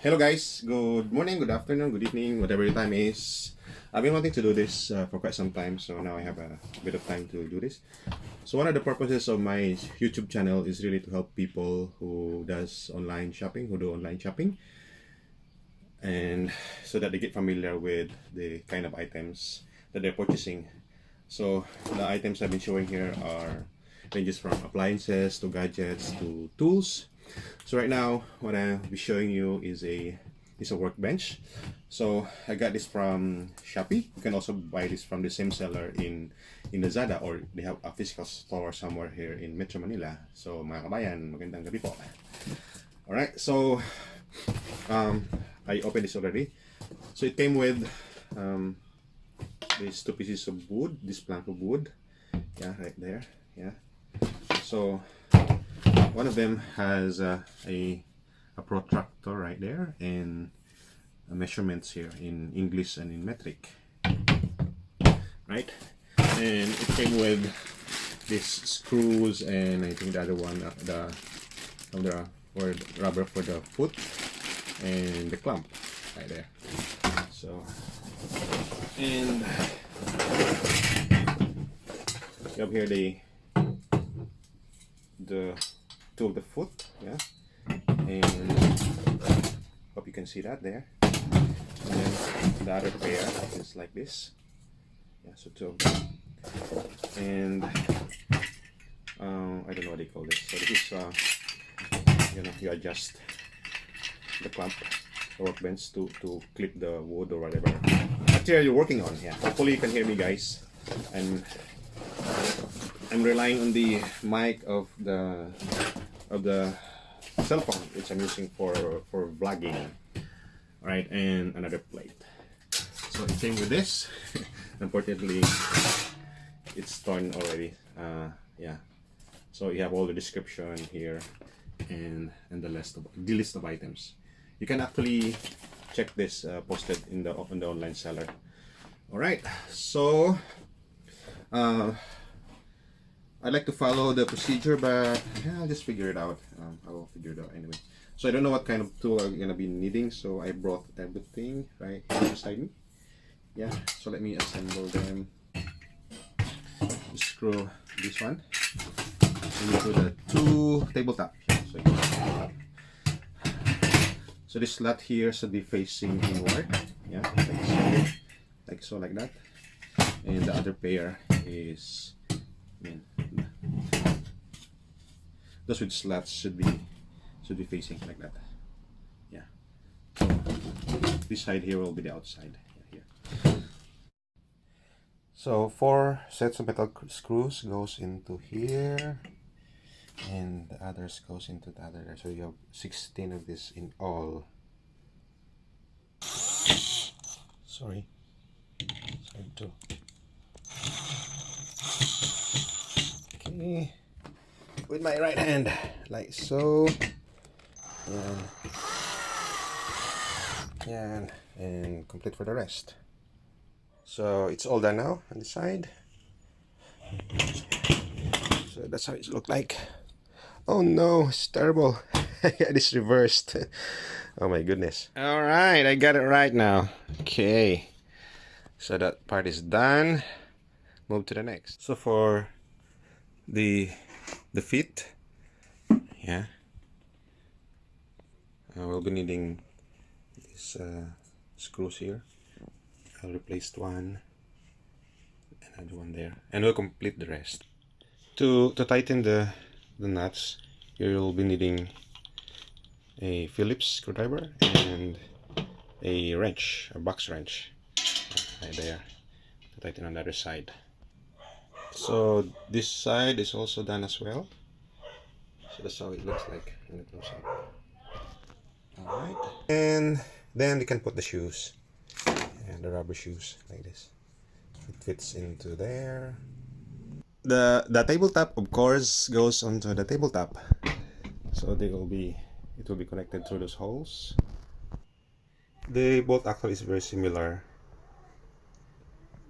Hello guys, good morning, good afternoon, good evening, whatever your time is. I've been wanting to do this for quite some time, so now I have a bit of time to do this. So one of the purposes of my YouTube channel is really to help people who does online shopping, who do online shopping, and so that they get familiar with the kind of items that they're purchasing. So the items I've been showing here are ranges from appliances to gadgets to tools. So right now what I'll be showing you is a workbench. So I got this from Shopee. You can also buy this from the same seller in Lazada, or they have a physical store somewhere here in Metro Manila. So mga kabayan, magandang gabi po. Alright, so I opened this already. So it came with these two pieces of wood, this plank of wood, yeah, right there, yeah. So one of them has a protractor right there, and measurements here in English and in metric, right? And it came with these screws, and I think the other one, the rubber for the foot, and the clamp right there. So, and you have here the two of the foot, yeah, and hope you can see that there. And then the other pair is like this, yeah, so two of them. And I don't know what they call this. So this is you adjust the clamp, the workbench to clip the wood or whatever material you're working on. Yeah, hopefully you can hear me, guys. And I'm relying on the mic of the cell phone, which I'm using for vlogging. Right, and another plate. So it came with this. Unfortunately, it's torn already. Yeah. So you have all the description here and the list of items. You can actually check this posted in the online seller. All right. So I'd like to follow the procedure, but yeah, I'll just figure it out. I will figure it out anyway. So I don't know what kind of tool I'm gonna be needing, so I brought everything right beside me. Yeah, so let me assemble them. Screw this one into the two tabletop. So this slot here should be facing inward. Yeah, like so, like that. And the other pair is, those with slats should be facing like that. Yeah. So this side here will be the outside. Here. So 4 sets of metal screws goes into here, and the others goes into the other there. So you have 16 of this in all. Sorry. Side 2. Okay. With my right hand, like so. And complete for the rest. So it's all done now on the side. So that's how it looks like. Oh no, it's terrible. It's reversed. Oh my goodness. All right, I got it right now. Okay, so that part is done. Move to the next. So for the feet, yeah, we'll be needing these screws here. I'll replace one, another one there, and we'll complete the rest. To tighten the nuts, you'll be needing a Phillips screwdriver and a wrench, a box wrench, right there, to tighten on the other side. So this side is also done as well. So that's how it looks like when it comes up. Alright, and then you can put the shoes, and the rubber shoes like this. It fits into there. The tabletop, of course, goes onto the tabletop, so it will be connected through those holes. The bolt actually is very similar,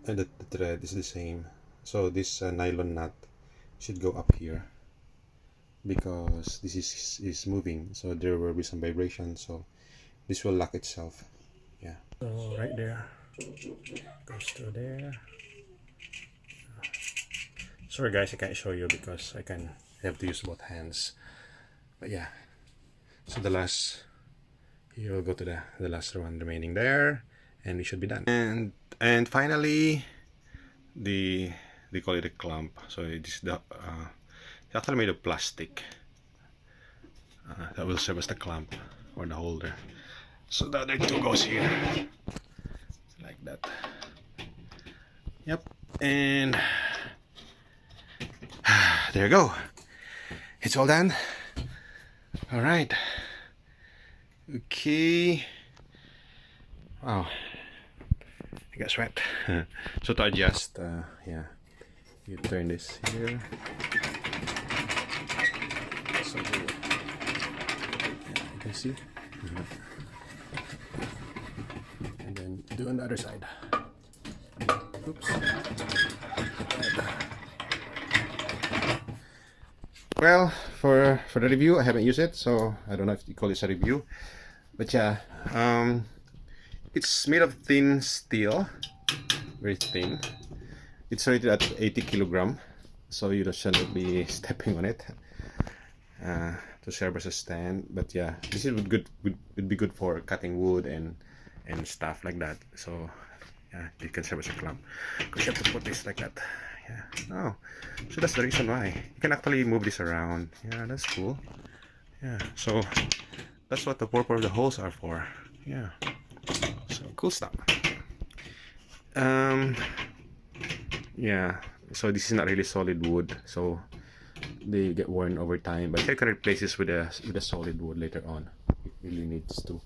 and the thread is the same. So this nylon nut should go up here, because this is moving, so there will be some vibration, so this will lock itself. Yeah. So right there, goes to there. Sorry guys, I can't show you because I have to use both hands. But yeah, so the last, you'll go to the last one remaining there, and we should be done. And finally, they call it a clamp. So it's it's actually made of plastic that will serve as the clamp or the holder. So the other two goes here, like that. Yep, and there you go. It's all done. All right. Okay. Wow. I got sweat. So to adjust, yeah, you turn this here. So yeah, you can see. And then do on the other side. Oops. Well, for the review, I haven't used it, so I don't know if you call this a review. But yeah, it's made of thin steel, very thin. It's rated at 80 kilogram, so you shouldn't be stepping on it to serve as a stand. But yeah, this would be good for cutting wood and stuff like that. So yeah, it can serve as a clamp. Because you have to put this like that. Yeah. Oh, so that's the reason why you can actually move this around. Yeah, that's cool. Yeah, so that's what the purpose of the holes are for. Yeah, so cool stuff. Yeah, so this is not really solid wood, so they get worn over time, but you can replace this with a solid wood later on. It really needs to,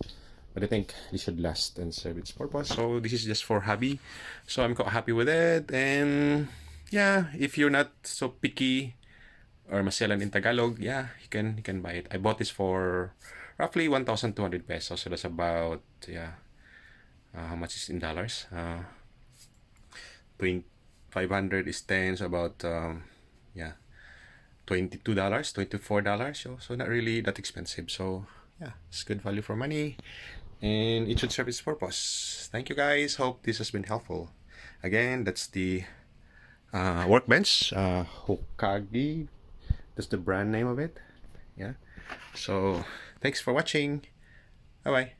but I think this should last and serve its purpose. So this is just for hobby, so I'm quite happy with it. And yeah, if you're not so picky or maselan in Tagalog, yeah, you can buy it. I bought this for roughly 1,200 pesos, so that's about, yeah, how much is in dollars? 500 is 10, so about yeah, $22, $24. So not really that expensive. So yeah, it's good value for money, and it should serve its purpose. Thank you guys, hope this has been helpful. Again, that's the workbench, Hokage, that's the brand name of it. Yeah, so thanks for watching. Bye bye.